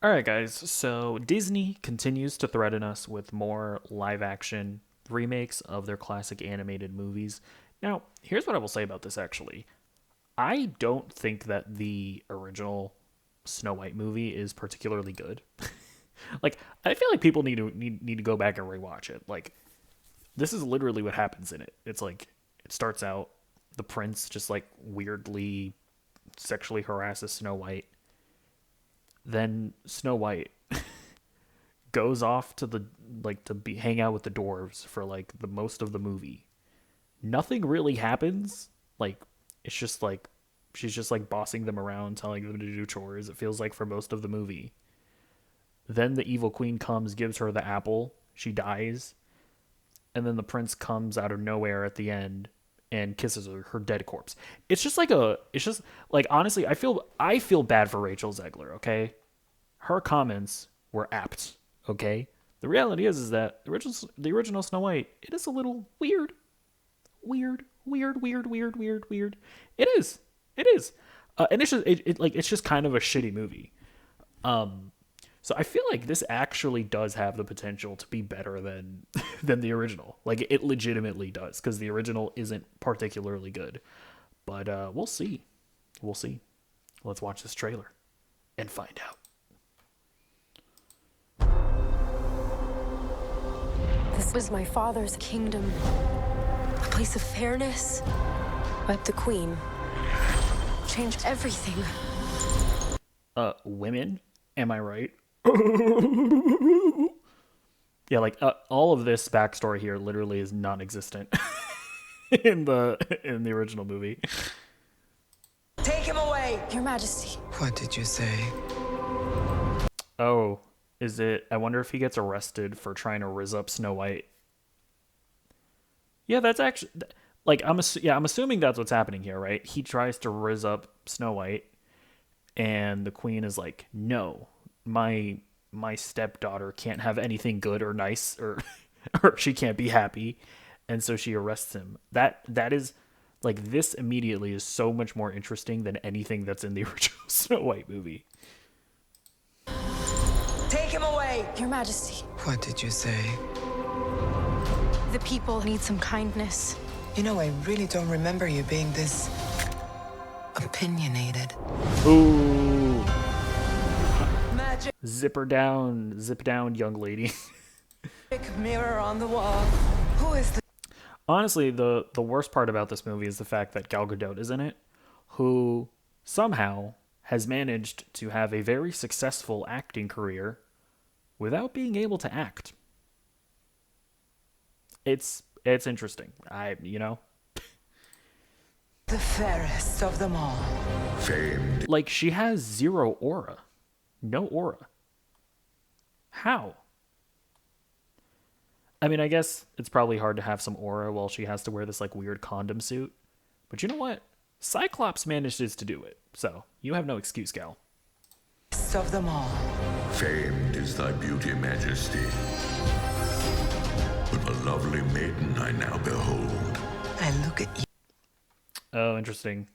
All right, guys. So Disney continues to threaten us with more live action remakes of their classic animated movies. Now, here's what I will say about this actually. I don't think that the original Snow White movie is particularly good. Like, I feel like people need to go back and rewatch it. Like, this is literally what happens in it. It's like it starts out the prince just like weirdly sexually harasses Snow White. Then Snow White goes off to the like to be hang out with the dwarves for like the most of the movie. Nothing really happens. Like it's just like she's just like bossing them around, telling them to do chores. It feels like for most of the movie. Then the evil queen comes, gives her the apple. She dies, and then the prince comes out of nowhere at the end and kisses her dead corpse. It's just like honestly, I feel bad for Rachel Zegler. Okay, her comments were apt. Okay, the reality is that the original Snow White, it is a little weird, weird. It is, it is, and it's just kind of a shitty movie. Um, so I feel like this actually does have the potential to be better than than the original. Like it legitimately does, because the original isn't particularly good. But we'll see. We'll see. Let's watch this trailer and find out. This was my father's kingdom, a place of fairness. But the queen changed everything. Women, am I right? Yeah, like all of this backstory here literally is non-existent in the original movie. Take him away! Your Majesty. What did you say? Oh, is it? I wonder if he gets arrested for trying to rizz up Snow White. Yeah, that's actually like I'm assuming that's what's happening here, right? He tries to rizz up Snow White, and the queen is like, "No, my stepdaughter can't have anything good or nice, or or she can't be happy," and so she arrests him. That is like this immediately is so much more interesting than anything that's in the original Snow White movie. Take him away! Your Majesty. What did you say? The people need some kindness. You know, I really don't remember you being this opinionated. Ooh, Magic zip down, young lady. mirror on the wall. Who is the Honestly, the worst part about this movie is the fact that Gal Gadot is in it, who somehow has managed to have a very successful acting career without being able to act. It's interesting. the fairest of them all? Famed. Like she has zero aura. No aura. How? I mean, I guess it's probably hard to have some aura while she has to wear this like weird condom suit. But you know what? Cyclops manages to do it. So, you have no excuse, Gal. Best of them all. Famed is thy beauty, majesty. But a lovely maiden I now behold. I look at you. Oh, interesting.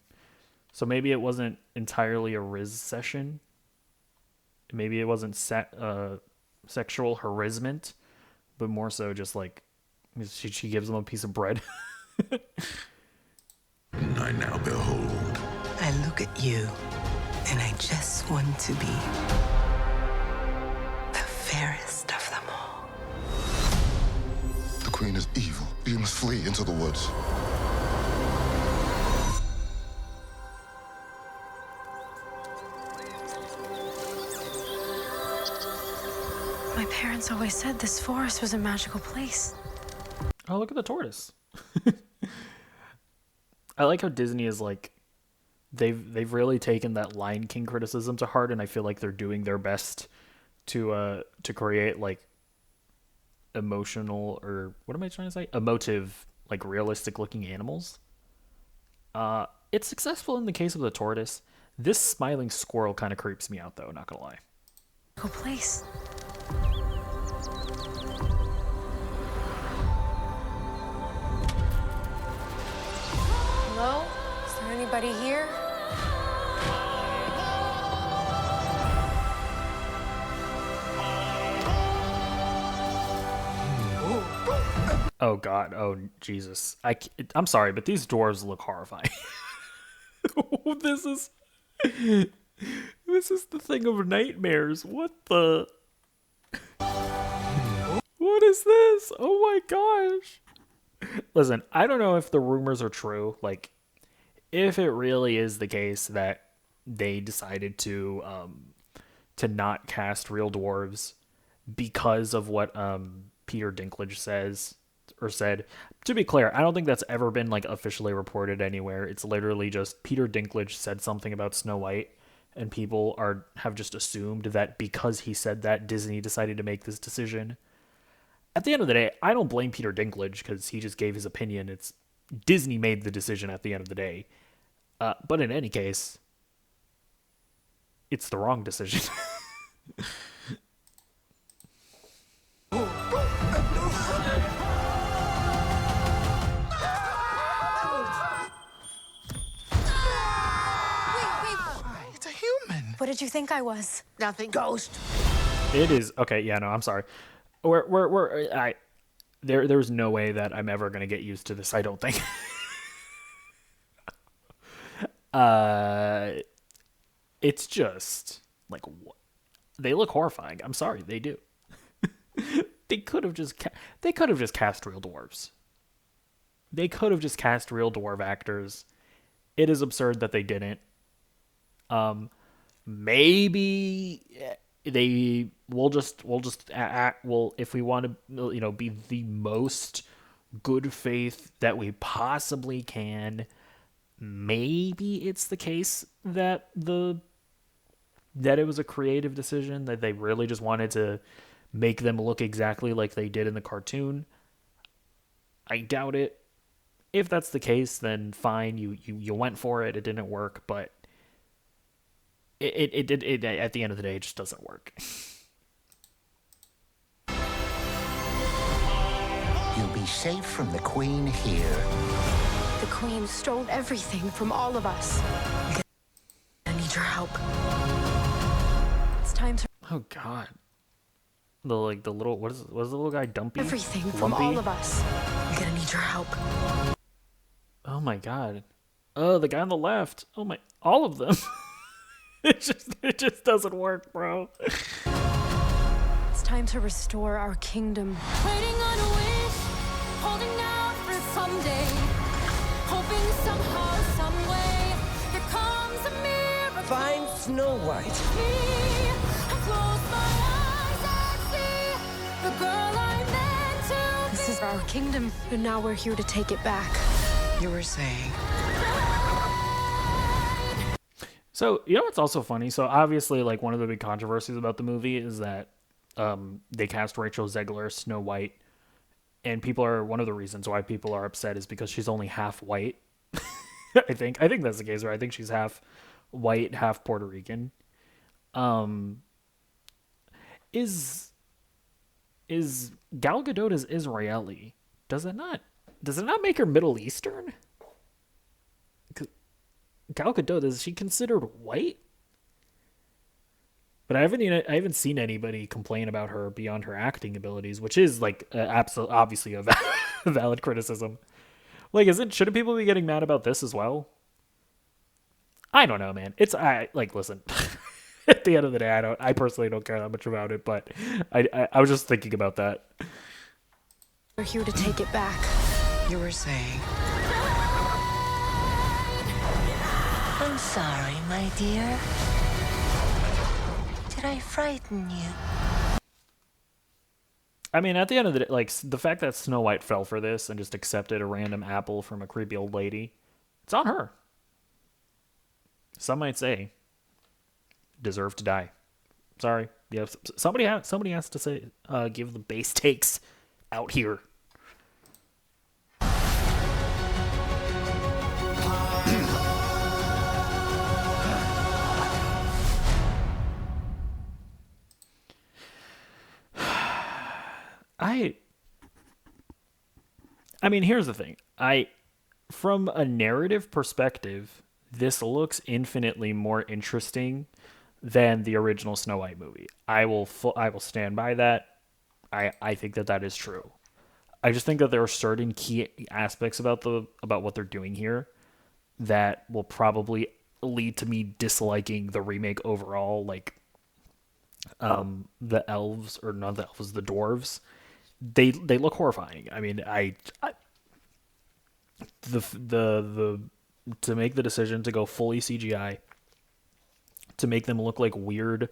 So maybe it wasn't entirely a Riz session. Maybe it wasn't sexual harassment, but more so just like she gives him a piece of bread. I now behold. I look at you, and I just want to be the fairest of them all. The queen is evil. You must flee into the woods. My parents always said this forest was a magical place. Oh, look at the tortoise. I like how Disney is like they've really taken that Lion King criticism to heart, and I feel like they're doing their best to create like emotional, or what am I trying to say? Emotive, like realistic looking animals. It's successful in the case of the tortoise. This smiling squirrel kind of creeps me out though, not gonna lie. Magical place. Hello? Is there anybody here? Oh God. Oh Jesus. I'm sorry, but these dwarves look horrifying. this is this is the thing of nightmares. What is this? Oh my gosh. Listen, I don't know if the rumors are true. Like, if it really is the case that they decided to not cast real dwarves because of what Peter Dinklage said. To be clear, I don't think that's ever been like officially reported anywhere. It's literally just Peter Dinklage said something about Snow White, and people have just assumed that because he said that, Disney decided to make this decision. At the end of the day, I don't blame Peter Dinklage because he just gave his opinion. It's Disney made the decision at the end of the day. But in any case, it's the wrong decision. It's a human. What did you think I was? Nothing. Ghost. It is okay. Yeah, no, I'm sorry. There's no way that I'm ever gonna get used to this. I don't think. It's just like what they look horrifying. I'm sorry, they do. They could have just cast real dwarves. They could have just cast real dwarf actors. It is absurd that they didn't. Maybe they will if we want to be the most good faith that we possibly can. Maybe it's the case that it was a creative decision, that they really just wanted to make them look exactly like they did in the cartoon. I doubt it. If that's the case, then fine. You went for it. It didn't work, but it at the end of the day, it just doesn't work. You'll be safe from the Queen here. The Queen stole everything from all of us. I need your help. It's time to Oh God. The little what is the little guy Dumpy? everything from Lumpy? all of us. I'm gonna need your help. Oh my God. Oh, the guy on the left. Oh my, all of them. it just doesn't work, bro. It's time to restore our kingdom. Waiting on a wish, holding out for someday, hoping somehow, some way, there comes a miracle. Find Snow White. I close my eyes and see the girl I meant to be. This is our kingdom, and now we're here to take it back. You were saying. So, you know what's also funny? So, obviously, like, one of the big controversies about the movie is that they cast Rachel Zegler as Snow White. And one of the reasons why people are upset is because she's only half white. I think that's the case, right? I think she's half white, half Puerto Rican. Is Gal Gadot is Israeli? Does it not make her Middle Eastern? Gal Gadot, is she considered white? But I haven't seen anybody complain about her beyond her acting abilities, which is like obviously a valid criticism. Like, shouldn't people be getting mad about this as well? I don't know, man. Listen. At the end of the day, I personally don't care that much about it, but I was just thinking about that. We're here to take it back. You were saying. I'm sorry, my dear. Did I frighten you? I mean, at the end of the day, like, the fact that Snow White fell for this and just accepted a random apple from a creepy old lady, it's on her. Some might say, deserve to die. Sorry. Yeah, somebody has to say, give the base takes out here. I mean, here's the thing. From a narrative perspective, this looks infinitely more interesting than the original Snow White movie. I will stand by that. I think that is true. I just think that there are certain key aspects about what they're doing here that will probably lead to me disliking the remake overall. Like the elves, or not the elves, the dwarves. They look horrifying. I mean, I the to make the decision to go fully CGI, to make them look like weird,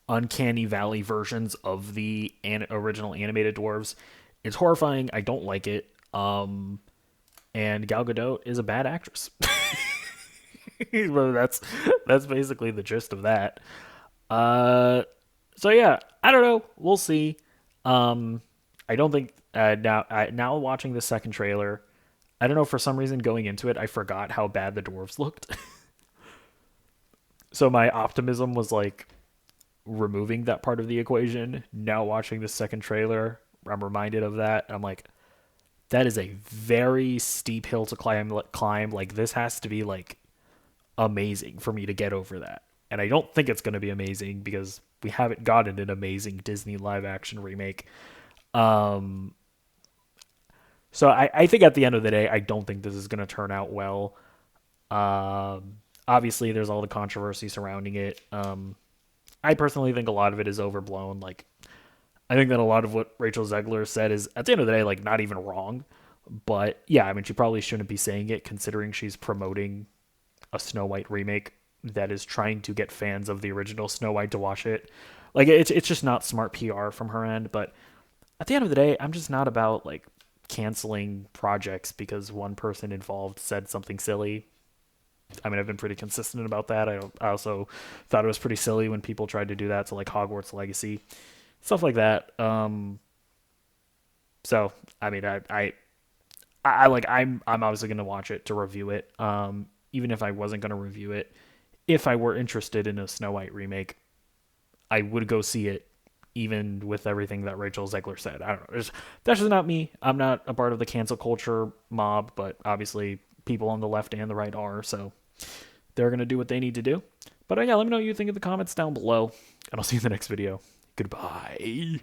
uncanny valley versions of the original animated dwarves, it's horrifying. I don't like it. And Gal Gadot is a bad actress. Well, that's basically the gist of that. So yeah, I don't know. We'll see. I don't think now watching the second trailer, I don't know, for some reason going into it, I forgot how bad the dwarves looked. So my optimism was like removing that part of the equation. Now watching the second trailer, I'm reminded of that. I'm like, that is a very steep hill to climb. Like, this has to be like amazing for me to get over that. And I don't think it's going to be amazing because we haven't gotten an amazing Disney live action remake. So I think at the end of the day, I don't think this is going to turn out well. Obviously, there's all the controversy surrounding it. I personally think a lot of it is overblown. Like, I think that a lot of what Rachel Zegler said is, at the end of the day, like, not even wrong. But yeah, I mean, she probably shouldn't be saying it, considering she's promoting a Snow White remake that is trying to get fans of the original Snow White to watch it. Like, it's just not smart PR from her end. But at the end of the day, I'm just not about like canceling projects because one person involved said something silly. I mean, I've been pretty consistent about that. I also thought it was pretty silly when people tried to do that to like Hogwarts Legacy, stuff like that. So I mean, I'm obviously gonna watch it to review it. Even if I wasn't gonna review it, if I were interested in a Snow White remake, I would go see it, even with everything that Rachel Zegler said. I don't know. That's just not me. I'm not a part of the cancel culture mob, but obviously people on the left and the right are, so they're going to do what they need to do. But yeah, let me know what you think in the comments down below, and I'll see you in the next video. Goodbye.